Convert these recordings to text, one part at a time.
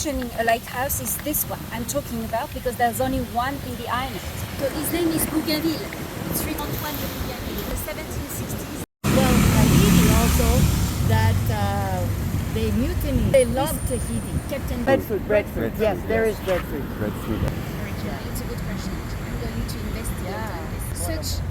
mentioning a lighthouse is this one I'm talking about, because there's only one in the island. So his name is Bougainville. It's Antoine de Bougainville in the 1760s. Well, Tahiti also, that they mutinied. They loved Tahiti. Captain Breadfruit. Yes, there is breadfruit. Breadfruit. It's a good question. I'm going to investigate this. Such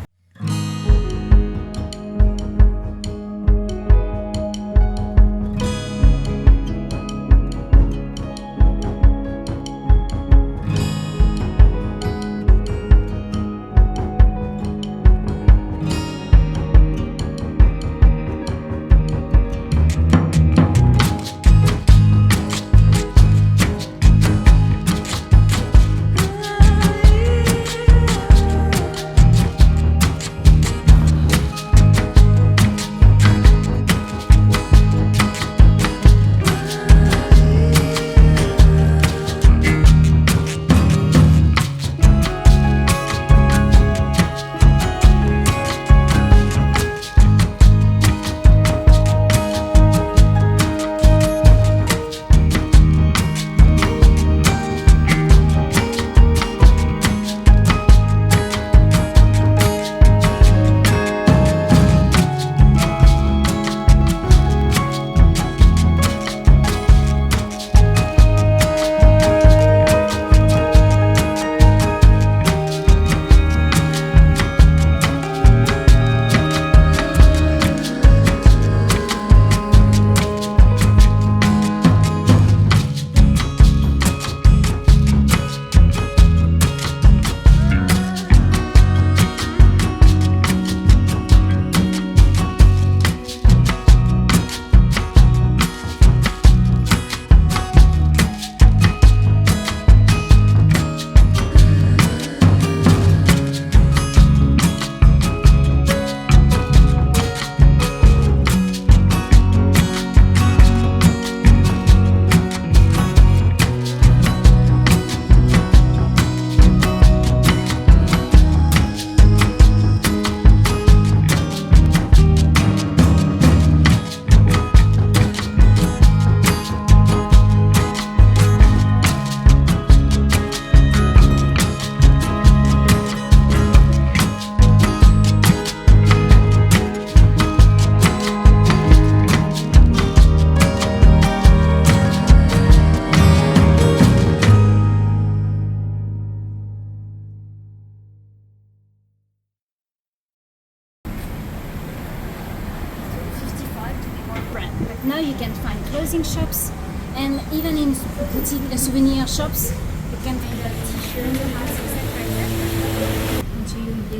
now you can find clothing shops, and even in boutique souvenir shops you can find a t-shirt, etc.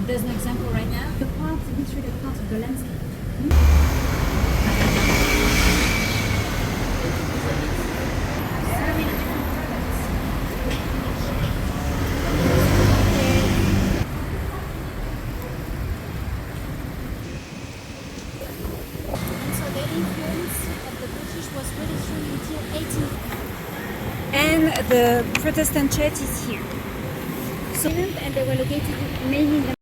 There's an example right now. The part, literally the part of the landscape. And the Protestant church is here. So, and they were located mainly in the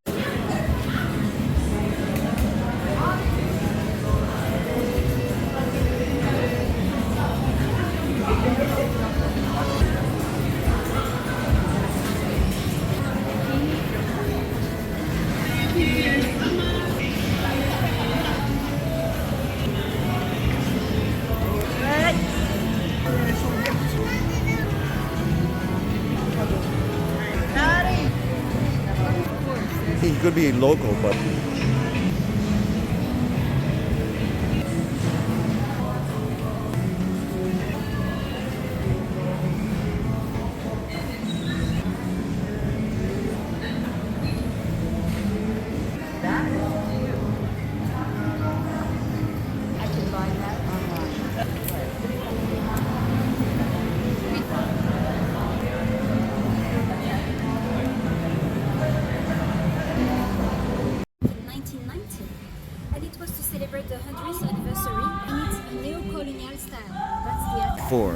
He could be local, but celebrate the 100th anniversary, and it's a neo-colonial style. That's the for